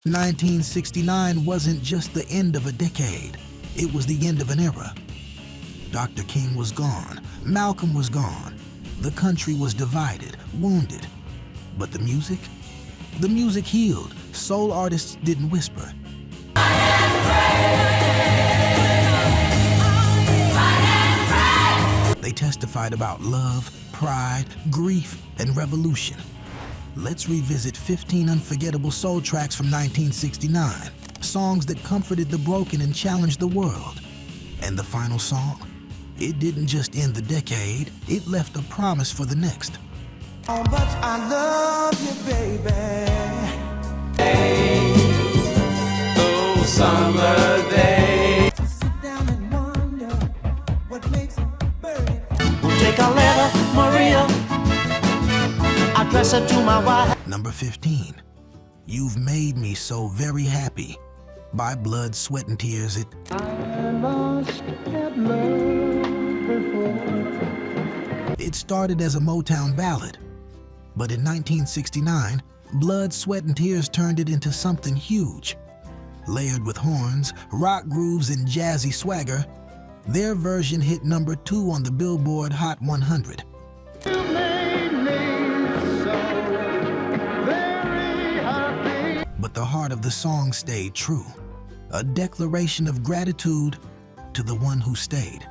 1969 wasn't just the end of a decade, it was the end of an era. Dr. King was gone, Malcolm was gone, the country was divided, wounded. But the music? The music healed. Soul artists didn't whisper. They testified about love, pride, grief, and revolution. Let's revisit 15 unforgettable soul tracks from 1969, songs that comforted the broken and challenged the world. And the final song? It didn't just end the decade, it left a promise for the next. How much I love you, baby. Oh, summer day. Sit down and wonder what makes a bird. We'll take a letter, Maria. Address it to my wife. Number 15, You've Made Me So Very Happy by Blood, Sweat and Tears. It started as a Motown ballad, but in 1969, Blood, Sweat and Tears turned it into something huge. Layered with horns, rock grooves, and jazzy swagger, their version hit number 2 on the Billboard Hot 100. But the heart of the song stayed true, a declaration of gratitude to the one who stayed.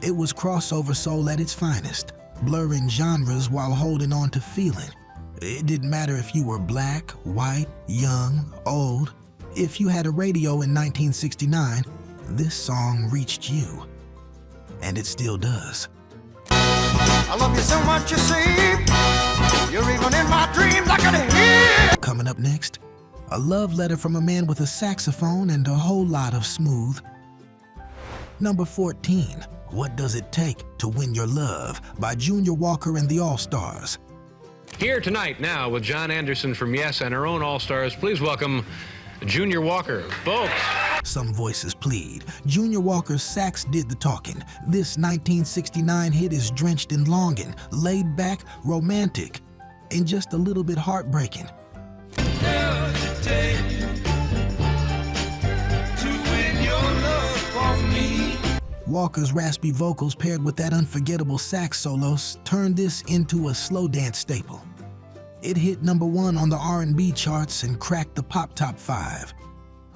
It was crossover soul at its finest, blurring genres while holding on to feeling. It didn't matter if you were black, white, young, old. If you had a radio in 1969, this song reached you. And it still does. I love you so much, you see. You're even in my dreams, I can hear. Coming up next, a love letter from a man with a saxophone and a whole lot of smooth. Number 14, What Does It Take to Win Your Love by Junior Walker and the All-Stars. Here tonight now with John Anderson from Yes and our own All-Stars, please welcome Junior Walker. Folks. Some voices plead. Junior Walker's sax did the talking. This 1969 hit is drenched in longing, laid back, romantic, and just a little bit heartbreaking. Walker's raspy vocals paired with that unforgettable sax solos turned this into a slow dance staple. It hit number 1 on the R&B charts and cracked the pop top 5.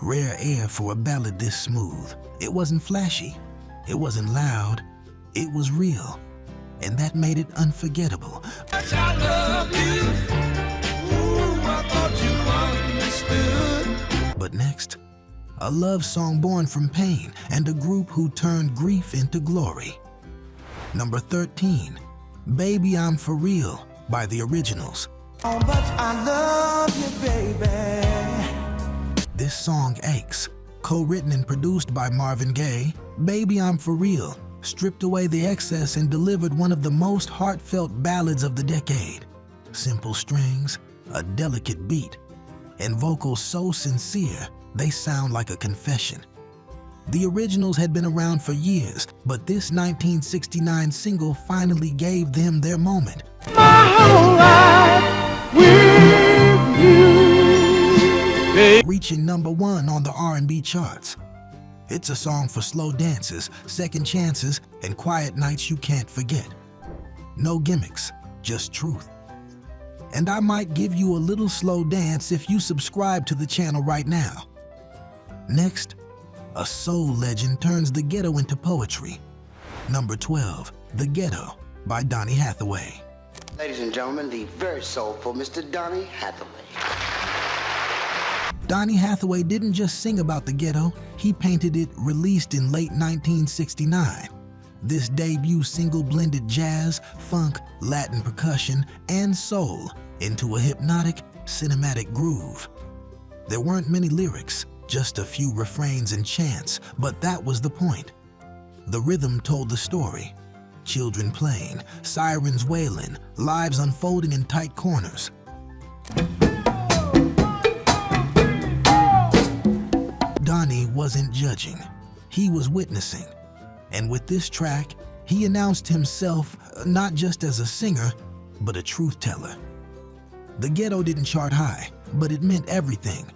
Rare air for a ballad this smooth. It wasn't flashy, it wasn't loud, it was real, and that made it unforgettable. I love you. Ooh, I thought you understood. But next, a love song born from pain and a group who turned grief into glory. Number 13, Baby I'm For Real by The Originals. How much I love you, baby. This song aches. Co-written and produced by Marvin Gaye, Baby I'm For Real stripped away the excess and delivered one of the most heartfelt ballads of the decade. Simple strings, a delicate beat, and vocals so sincere they sound like a confession. The Originals had been around for years, but this 1969 single finally gave them their moment. My whole life with you. Reaching number 1 on the R&B charts. It's a song for slow dances, second chances, and quiet nights you can't forget. No gimmicks, just truth. And I might give you a little slow dance if you subscribe to the channel right now. Next, a soul legend turns the ghetto into poetry. Number 12, The Ghetto by Donny Hathaway. Ladies and gentlemen, the very soulful Mr. Donny Hathaway. Donny Hathaway didn't just sing about the ghetto, he painted it. Released in late 1969. This debut single blended jazz, funk, Latin percussion, and soul into a hypnotic, cinematic groove. There weren't many lyrics, just a few refrains and chants, but that was the point. The rhythm told the story. Children playing, sirens wailing, lives unfolding in tight corners. Donny wasn't judging, he was witnessing. And with this track, he announced himself not just as a singer, but a truth teller. The ghetto didn't chart high, but it meant everything.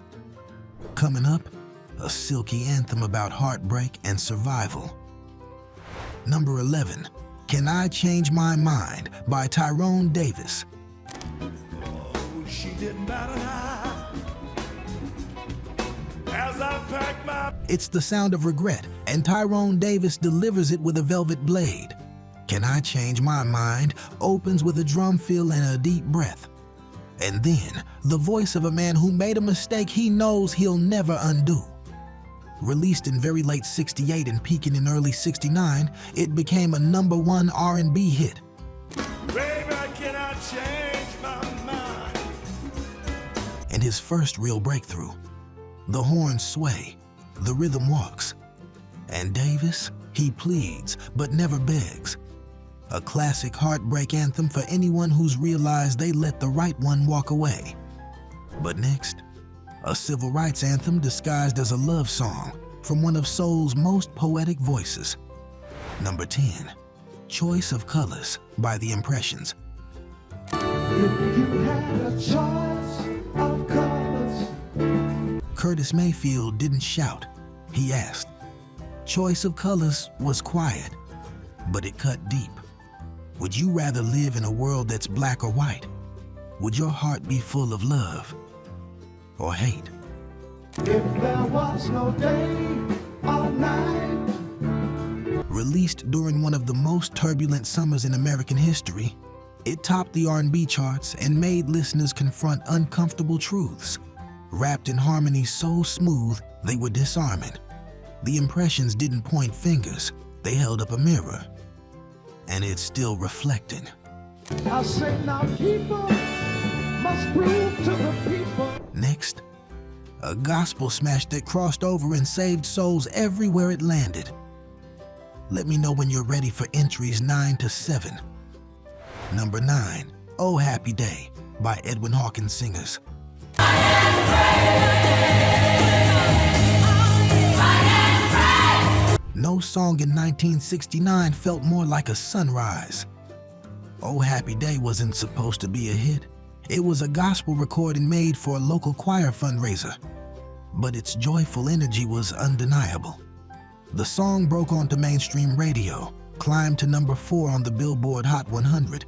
Coming up, a silky anthem about heartbreak and survival. Number 11, Can I Change My Mind by Tyrone Davis. She didn't bat an eye as I packed my... It's the sound of regret, and Tyrone Davis delivers it with a velvet blade. Can I Change My Mind opens with a drum fill and a deep breath. And then, the voice of a man who made a mistake he knows he'll never undo. Released in very late '68 and peaking in early '69, it became a #1 R&B hit. Baby, I cannot change my mind. And his first real breakthrough. The horns sway, the rhythm walks. And Davis, he pleads, but never begs. A classic heartbreak anthem for anyone who's realized they let the right one walk away. But next, a civil rights anthem disguised as a love song from one of soul's most poetic voices. Number 10, Choice of Colors by The Impressions. If you had a choice of colors. Curtis Mayfield didn't shout, he asked. Choice of Colors was quiet, but it cut deep. Would you rather live in a world that's black or white? Would your heart be full of love or hate? If there was no day or night. Released during one of the most turbulent summers in American history, it topped the R&B charts and made listeners confront uncomfortable truths, wrapped in harmonies so smooth they were disarming. The Impressions didn't point fingers, they held up a mirror. And it's still reflecting. I say now people must prove to the people. Next, a gospel smash that crossed over and saved souls everywhere it landed. Let me know when you're ready for entries 9 to 7. Number 9, Oh Happy Day by Edwin Hawkins Singers. No song in 1969 felt more like a sunrise. Oh Happy Day wasn't supposed to be a hit. It was a gospel recording made for a local choir fundraiser. But its joyful energy was undeniable. The song broke onto mainstream radio, climbed to number 4 on the Billboard Hot 100,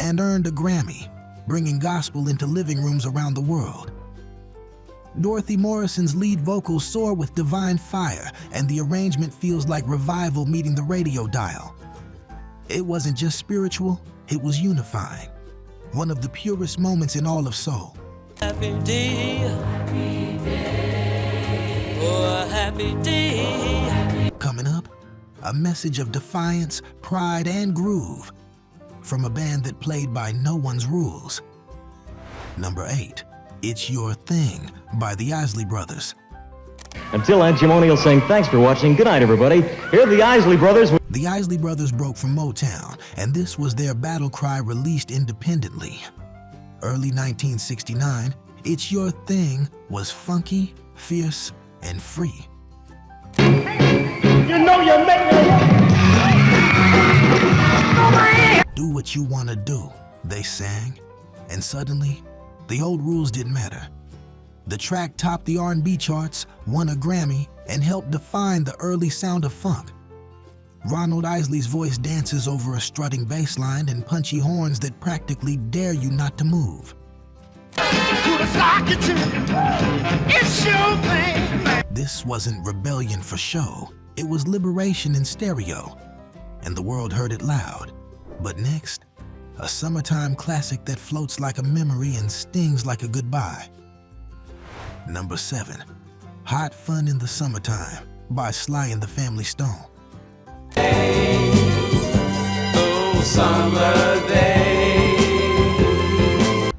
and earned a Grammy, bringing gospel into living rooms around the world. Dorothy Morrison's lead vocals soar with divine fire, and the arrangement feels like revival meeting the radio dial. It wasn't just spiritual, it was unifying. One of the purest moments in all of soul. Happy day, oh, a happy day. Coming up, a message of defiance, pride, and groove from a band that played by no one's rules. Number 8, It's Your Thing by the Isley Brothers. Until then, Jim O'Neill saying thanks for watching. Good night, everybody. Here are the Isley Brothers. The Isley Brothers broke from Motown, and this was their battle cry released independently. Early 1969, It's Your Thing was funky, fierce, and free. You know you make me. Do what you want to do, they sang. And suddenly, the old rules didn't matter. The track topped the R&B charts, won a Grammy, and helped define the early sound of funk. Ronald Isley's voice dances over a strutting bass line and punchy horns that practically dare you not to move. This wasn't rebellion for show, it was liberation in stereo, and the world heard it loud. But next, a summertime classic that floats like a memory and stings like a goodbye. Number 7, Hot Fun in the Summertime by Sly and the Family Stone. Oh, summer day.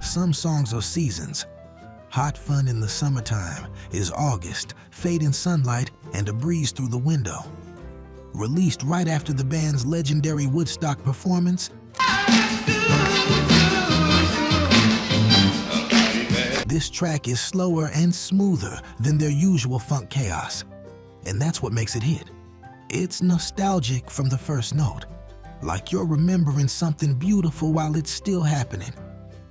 Some songs are seasons. Hot Fun in the Summertime is August, fading sunlight, and a breeze through the window. Released right after the band's legendary Woodstock performance, this track is slower and smoother than their usual funk chaos, and that's what makes it hit. It's nostalgic from the first note, like you're remembering something beautiful while it's still happening.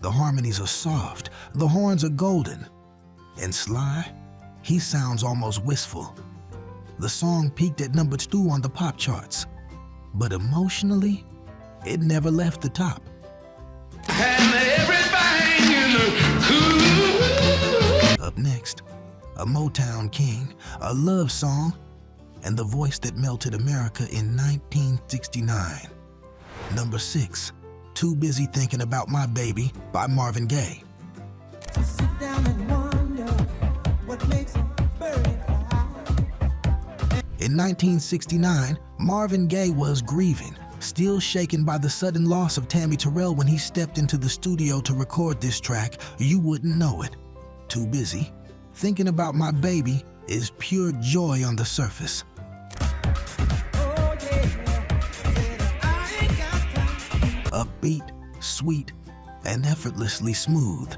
The harmonies are soft, the horns are golden. And Sly, he sounds almost wistful. The song peaked at number 2 on the pop charts, but emotionally, it never left the top. Up next, a Motown king, a love song, and the voice that melted America in 1969. Number 6, Too Busy Thinking About My Baby by Marvin Gaye. Sit down and wonder what makes a bird fly. In 1969, Marvin Gaye was grieving, still shaken by the sudden loss of Tammy Terrell when he stepped into the studio to record this track. You wouldn't know it. Too Busy Thinking About My Baby is pure joy on the surface. Upbeat, sweet, and effortlessly smooth.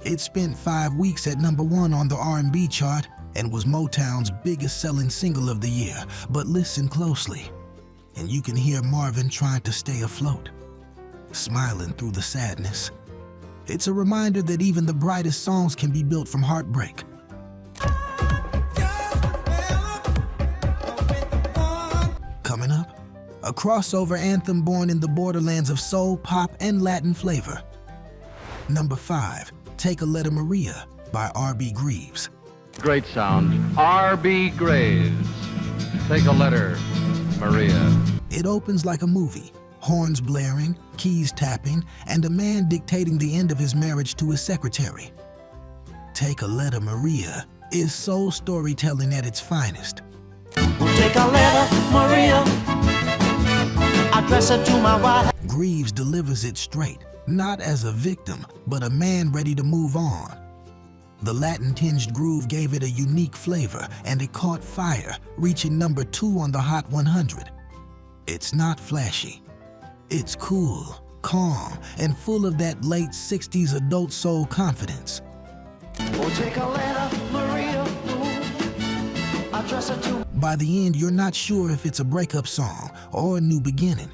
It spent 5 weeks at number 1 on the R&B chart and was Motown's biggest selling single of the year. But listen closely, and you can hear Marvin trying to stay afloat, smiling through the sadness. It's a reminder that even the brightest songs can be built from heartbreak. Coming up, a crossover anthem born in the borderlands of soul, pop, and Latin flavor. Number 5, Take a Letter Maria by R.B. Greaves. Great sound. R.B. Greaves. Take a Letter, Maria. It opens like a movie, horns blaring, keys tapping, and a man dictating the end of his marriage to his secretary. Take a Letter Maria is soul storytelling at its finest. Take a letter, Maria. Address it to my wife. Greaves delivers it straight, not as a victim, but a man ready to move on. The Latin-tinged groove gave it a unique flavor, and it caught fire, reaching number 2 on the Hot 100. It's not flashy. It's cool, calm, and full of that late 60s adult soul confidence. Oh, take a letter, Maria. Address it to. By the end, you're not sure if it's a breakup song or a new beginning.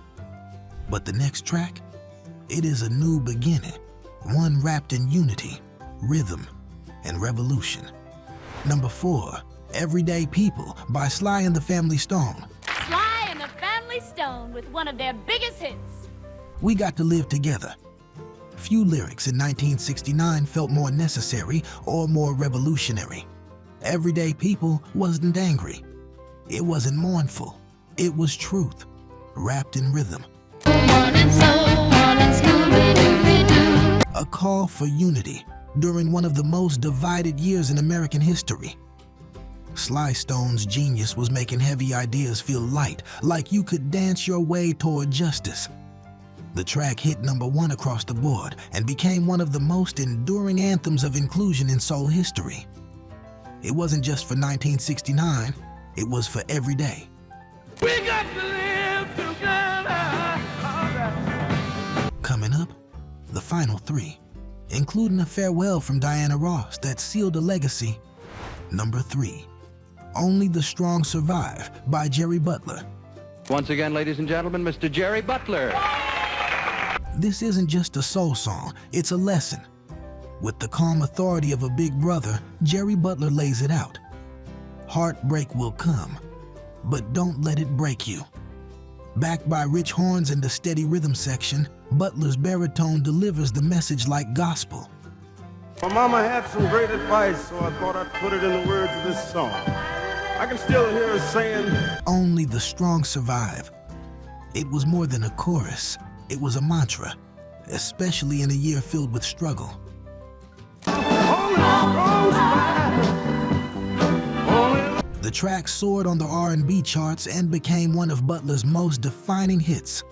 But the next track, it is a new beginning, one wrapped in unity, rhythm, and revolution. Number 4, Everyday People by Sly and the Family Stone. Sly and the Family Stone with one of their biggest hits. We Got to Live Together. Few lyrics in 1969 felt more necessary or more revolutionary. Everyday People wasn't angry. It wasn't mournful. It was truth, wrapped in rhythm. A call for unity during one of the most divided years in American history. Sly Stone's genius was making heavy ideas feel light, like you could dance your way toward justice. The track hit number 1 across the board and became one of the most enduring anthems of inclusion in soul history. It wasn't just for 1969, it was for every day. We got to live together. Coming up, the final 3, including a farewell from Diana Ross that sealed a legacy. Number 3, Only the Strong Survive by Jerry Butler. Once again, ladies and gentlemen, Mr. Jerry Butler. This isn't just a soul song, it's a lesson. With the calm authority of a big brother, Jerry Butler lays it out. Heartbreak will come, but don't let it break you. Backed by rich horns and a steady rhythm section, Butler's baritone delivers the message like gospel. My mama had some great advice, so I thought I'd put it in the words of this song. I can still hear her saying, Only the strong survive. It was more than a chorus, it was a mantra, especially in a year filled with struggle. The track soared on the R&B charts and became one of Butler's most defining hits.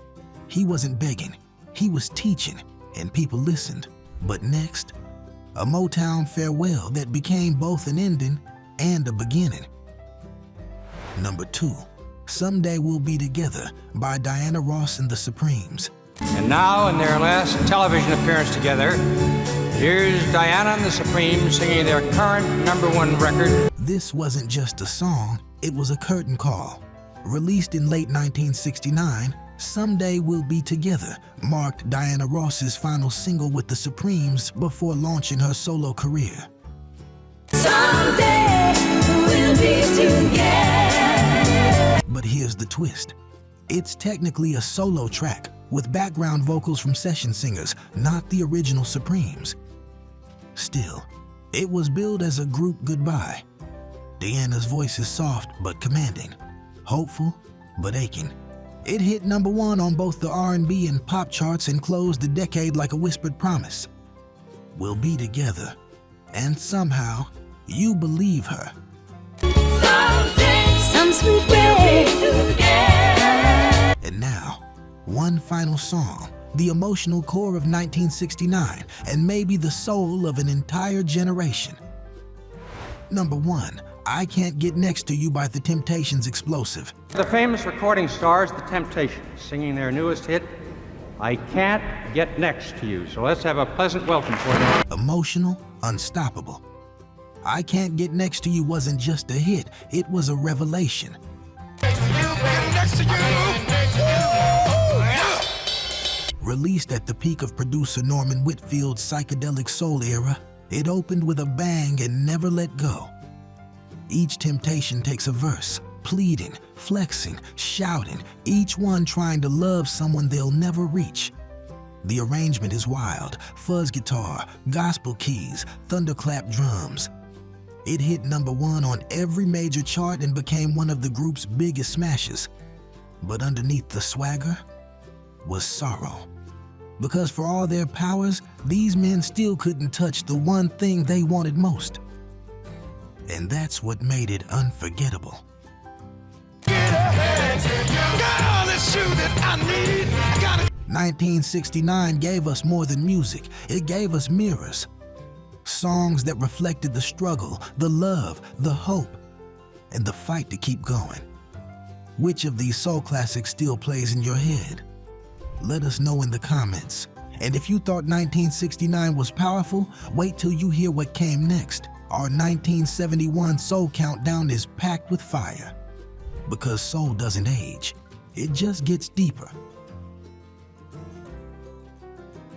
He wasn't begging, he was teaching, and people listened. But next, a Motown farewell that became both an ending and a beginning. Number 2, Someday We'll Be Together by Diana Ross and the Supremes. And now, in their last television appearance together, here's Diana and the Supremes singing their current number 1 record. This wasn't just a song, it was a curtain call. Released in late 1969, Someday We'll Be Together marked Diana Ross's final single with the Supremes before launching her solo career. Someday we'll be together. But here's the twist. It's technically a solo track with background vocals from session singers, not the original Supremes. Still, it was billed as a group goodbye. Diana's voice is soft but commanding, hopeful but aching. It hit #1 on both the R&B and pop charts and closed the decade like a whispered promise. We'll be together, and somehow you believe her. Someday, some sweet way together. And now, one final song, the emotional core of 1969, and maybe the soul of an entire generation. #1, I Can't Get Next to You by The Temptations Explosive. The famous recording stars, The Temptations, singing their newest hit, I Can't Get Next to You. So let's have a pleasant welcome for them. Emotional, unstoppable. I Can't Get Next to You wasn't just a hit, it was a revelation. Released at the peak of producer Norman Whitfield's psychedelic soul era, it opened with a bang and never let go. Each Temptation takes a verse, pleading, flexing, shouting, each one trying to love someone they'll never reach. The arrangement is wild, fuzz guitar, gospel keys, thunderclap drums. It hit #1 on every major chart and became one of the group's biggest smashes. But underneath the swagger was sorrow. Because for all their powers, these men still couldn't touch the one thing they wanted most. And that's what made it unforgettable. 1969 gave us more than music. It gave us mirrors. Songs that reflected the struggle, the love, the hope, and the fight to keep going. Which of these soul classics still plays in your head? Let us know in the comments. And if you thought 1969 was powerful, wait till you hear what came next. Our 1971 Soul Countdown is packed with fire. Because soul doesn't age, it just gets deeper.